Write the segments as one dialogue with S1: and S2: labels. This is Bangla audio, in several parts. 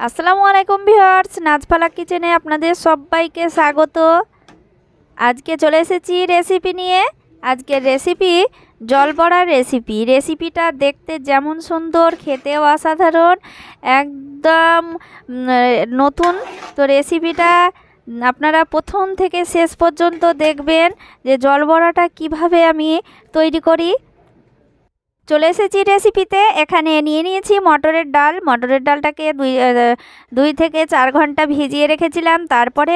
S1: আসসালামু আলাইকুম ভিউয়ার্স, নাজফালা কিচেনে আপনাদের সবাইকে স্বাগত। আজকে চলে এসেছি রেসিপি নিয়ে। আজকের রেসিপি জল বড়ার রেসিপিটা দেখতে যেমন সুন্দর, খেতেও অসাধারণ, একদম নতুন। তো রেসিপিটা আপনারা প্রথম থেকে শেষ পর্যন্ত দেখবেন যে জল বড়াটা কীভাবে আমি তৈরি করি। চলে এসেছি রেসিপিতে। এখানে নিয়ে নিয়েছি মটরের ডাল। মটরের ডালটাকে 2 থেকে 4 ঘন্টা ভিজিয়ে রেখেছিলাম। তারপরে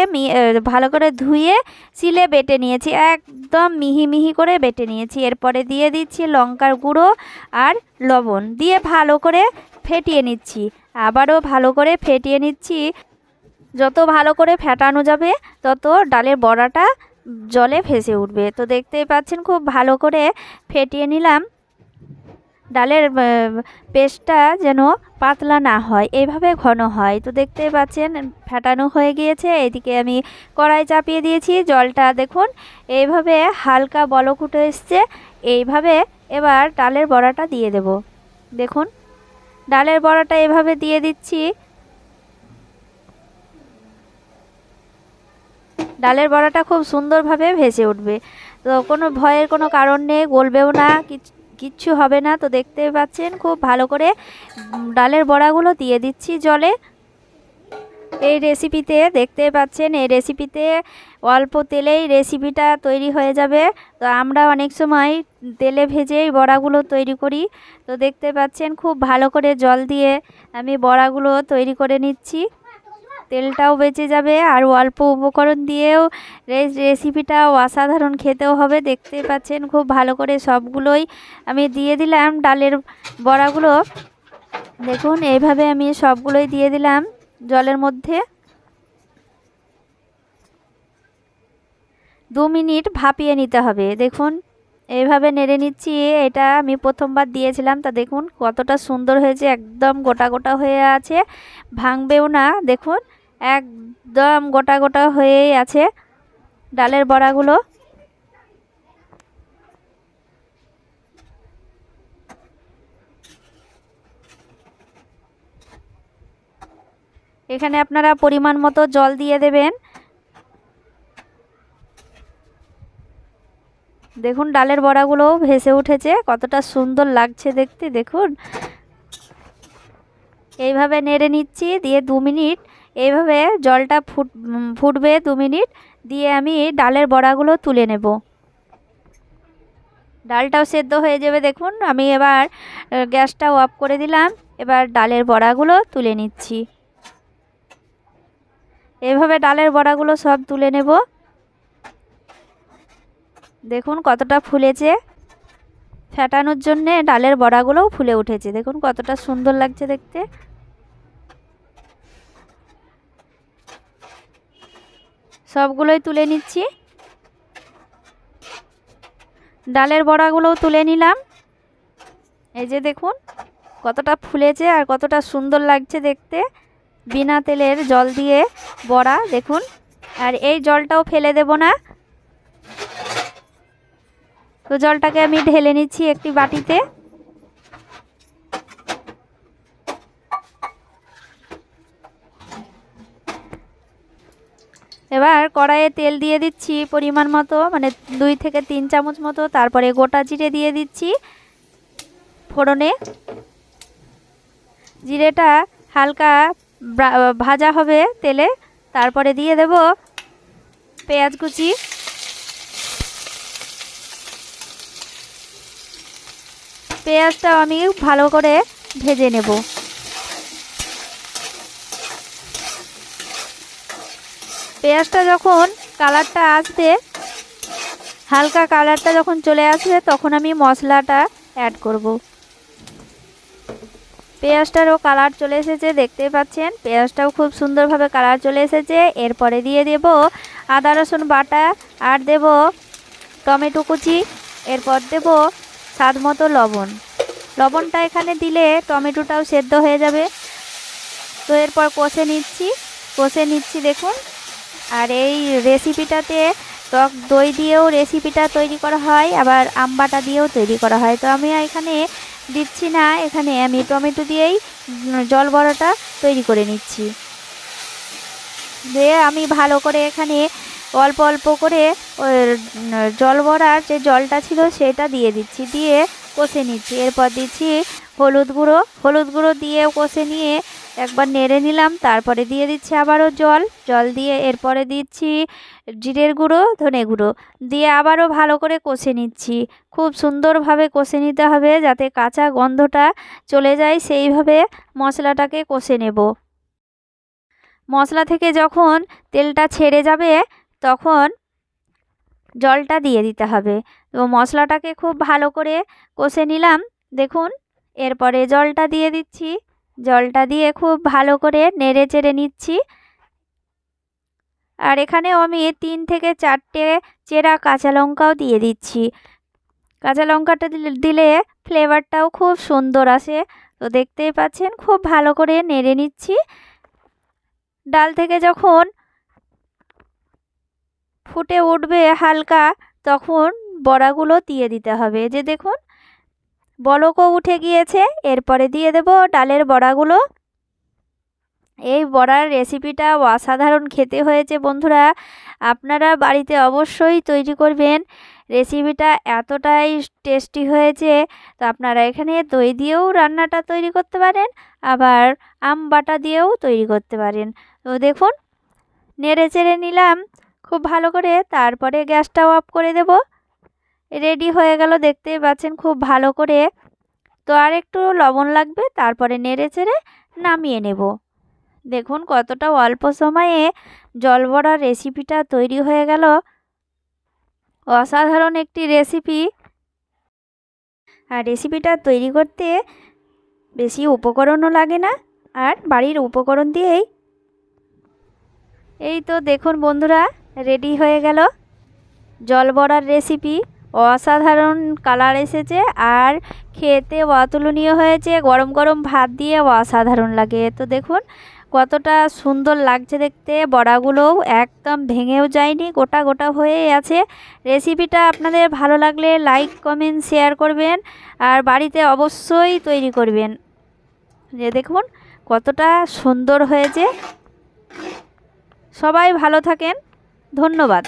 S1: ভালো করে ধুয়ে শিলে বেটে নিয়েছি, একদম মিহি মিহি করে বেটে নিয়েছি। এরপরে দিয়ে দিচ্ছি লঙ্কার গুঁড়ো আর লবণ দিয়ে ভালো করে ফেটিয়ে নিচ্ছি। আবারও ভালো করে ফেটিয়ে নিচ্ছি। যত ভালো করে ফেটানো যাবে তত ডালের বড়াটা জলে ভেসে উঠবে। তো দেখতেই পাচ্ছেন খুব ভালো করে ফেটিয়ে নিলাম। ডালের পেস্টটা যেন পাতলা না হয়, এইভাবে ঘন হয়। তো দেখতেই পাচ্ছেন ফেটানো হয়ে গিয়েছে। এদিকে আমি কড়াই চাপিয়ে দিয়েছি। জলটা দেখুন এইভাবে হালকা বলক উঠে এসছে। এইভাবে এবার ডালের বড়াটা দিয়ে দেব। দেখুন ডালের বড়াটা এভাবে দিয়ে দিচ্ছি। ডালের বড়াটা খুব সুন্দরভাবে ভেসে উঠবে। তো কোনো ভয়ের কোনো কারণ নেই, গলবেও না, কিচ্ছু হবে না। তো দেখতে পাচ্ছেন খুব ভালো করে ডালের বড়াগুলো দিয়ে দিচ্ছি জলে। এই রেসিপিতে দেখতে পাচ্ছেন এই রেসিপিতে অল্প তেলেই রেসিপিটা তৈরি হয়ে যাবে। তো আমরা অনেক সময় তেলে ভেজেই বড়াগুলো তৈরি করি। তো দেখতে পাচ্ছেন খুব ভালো করে জল দিয়ে আমি বড়াগুলো তৈরি করে নিচ্ছি। তেলটাও বেঁচে যাবে আর অল্প উপকরণ দিয়েও রেসিপিটাও অসাধারণ খেতেও হবে। দেখতে পাচ্ছেন খুব ভালো করে সবগুলোই আমি দিয়ে দিলাম ডালের বড়াগুলো। দেখুন এইভাবে আমি সবগুলোই দিয়ে দিলাম জলের মধ্যে। 2 মিনিট ভাপিয়ে নিতে হবে। দেখুন এইভাবে নেড়ে নিচ্ছি। এটা আমি প্রথমবার দিয়েছিলাম। তা দেখুন কতটা সুন্দর হয়েছে, একদম গোটা গোটা হয়ে আছে, ভাঙবেও না। দেখুন একদম গোটা গোটা হয়েই আছে ডালের বড়াগুলো। এখানে আপনারা পরিমাণ মতো জল দিয়ে দেবেন। দেখুন ডালের বড়াগুলোও ভেসে উঠেছে, কতটা সুন্দর লাগছে দেখতে। দেখুন এইভাবে নেড়ে নিচ্ছি, দিয়ে 2 মিনিট এইভাবে জলটা ফুটবে 2 মিনিট, দিয়ে আমি ডালের বড়াগুলো তুলে নেব। ডালটাও সেদ্ধ হয়ে যাবে। দেখুন আমি এবার গ্যাসটাও অফ করে দিলাম। এবার ডালের বড়াগুলো তুলে নিচ্ছি। এইভাবে ডালের বড়াগুলো সব তুলে নেব। দেখুন কতটা ফুলেছে, ফেটানোর জন্যে ডালের বড়াগুলোও ফুলে উঠেছে। দেখুন কতটা সুন্দর লাগছে দেখতে। সবগুলোই তুলে নিচ্ছি। ডালের বড়াগুলোও তুলে নিলাম। এই যে দেখুন কতটা ফুলেছে আর কতটা সুন্দর লাগছে দেখতে, বিনা তেলের জল দিয়ে বড়া। দেখুন আর এই জলটাও ফেলে দেব না। তো জলটাকে আমি ঢেলে নিচ্ছি একটি বাটিতে। এবার কড়াইয়ে তেল দিয়ে দিচ্ছি পরিমাণ মতো, মানে 2 থেকে 3 চামচ মতো। তারপরে গোটা জিরে দিয়ে দিচ্ছি ফোড়নে। জিরেটা হালকা ভাজা হবে তেলে। তারপরে দিয়ে দেব পেঁয়াজ কুচি। পেঁয়াজটাও আমি ভালো করে ভেজে নেব। পেঁয়াজটা যখন কালারটা আসবে, হালকা কালারটা যখন চলে আসবে, তখন আমি মশলাটা অ্যাড করব। পেঁয়াজটারও কালার চলে এসেছে, দেখতেই পাচ্ছেন পেঁয়াজটাও খুব সুন্দরভাবে কালার চলে এসেছে। এরপরে দিয়ে দেব আদা রসুন বাটা আর দেব টমেটো কুচি। এরপর দেব স্বাদ মতো লবণ। লবণটা এখানে দিলে টমেটোটাও সেদ্ধ হয়ে যাবে। তো এরপর কষে নিচ্ছি দেখুন। আর এই রেসিপিটাতে টক দই দিয়েও রেসিপিটা তৈরি করা হয়, আবার আম বাটা দিয়েও তৈরি করা হয়। তো আমি এখানে দিচ্ছি না, এখানে আমি টমেটো দিয়েই জল বড়াটা তৈরি করে নিচ্ছি। দিয়ে আমি ভালো করে এখানে অল্প অল্প করে ওই জল বড়ার যে জলটা ছিল সেটা দিয়ে দিচ্ছি, দিয়ে কষে নিচ্ছি। এরপর দিচ্ছি হলুদ গুঁড়ো দিয়ে কষে নিয়ে একবার নেড়ে নিলাম। তারপরে দিয়ে দিচ্ছি আবারও জল দিয়ে এরপরে দিচ্ছি জিরের গুঁড়ো, ধনে গুঁড়ো দিয়ে আবারও ভালো করে কষে নিচ্ছি। খুব সুন্দরভাবে কষে নিতে হবে যাতে কাঁচা গন্ধটা চলে যায়, সেইভাবে মশলাটাকে কষে নেব। মশলা থেকে যখন তেলটা ছেড়ে যাবে তখন জলটা দিয়ে দিতে হবে। তো মশলাটাকে খুব ভালো করে কষে নিলাম দেখুন। এরপরে জলটা দিয়ে দিচ্ছি, জলটা দিয়ে খুব ভালো করে নেড়ে চেড়ে নিচ্ছি। আর এখানেও আমি 3 থেকে 4টে চেরা কাঁচা লঙ্কাও দিয়ে দিচ্ছি। কাঁচা লঙ্কাটা দিলে ফ্লেভারটাও খুব সুন্দর আসে। তো দেখতেই পাচ্ছেন খুব ভালো করে নেড়ে নিচ্ছি। ডাল থেকে যখন ফুটে উঠবে হালকা তখন বড়াগুলো দিয়ে দিতে হবে। যে দেখুন বলকও উঠে গিয়েছে, এরপরে দিয়ে দেব ডালের বড়াগুলো। এই বড়ার রেসিপিটা অসাধারণ খেতে হয়েছে বন্ধুরা, আপনারা বাড়িতে অবশ্যই তৈরি করবেন। রেসিপিটা এতটাই টেস্টি হয়েছে। তো আপনারা এখানে দই দিয়েও রান্নাটা তৈরি করতে পারেন, আবার আম বাটা দিয়েও তৈরি করতে পারেন। তো দেখুন নেড়ে চেড়ে নিলাম খুব ভালো করে, তারপরে গ্যাসটাও অফ করে দেব। রেডি হয়ে গেল দেখতেই পাচ্ছেন খুব ভালো করে। তো আর একটু লবণ লাগবে, তারপরে নেড়ে চেড়ে নামিয়ে নেব। দেখুন কতটা অল্প সময়ে জল বড়ার রেসিপিটা তৈরি হয়ে গেল। অসাধারণ একটি রেসিপি। আর রেসিপিটা তৈরি করতে বেশি উপকরণও লাগে না, আর বাড়ির উপকরণ দিয়েই। এই তো দেখুন বন্ধুরা রেডি হয়ে গেল জল বড়ার রেসিপি। অসাধারণ কালার এসেছে আর খেতে অতুলনীয় হয়েছে। গরম গরম ভাত দিয়ে অসাধারণ লাগে। তো দেখুন কতটা সুন্দর লাগছে দেখতে, বড়াগুলোও একদম ভেঙেও যায়নি, গোটা গোটা হয়েই আছে। রেসিপিটা আপনাদের ভালো লাগলে লাইক কমেন্ট শেয়ার করবেন, আর বাড়িতে অবশ্যই তৈরি করবেন। যে দেখুন কতটা সুন্দর হয়েছে। সবাই ভালো থাকেন, ধন্যবাদ।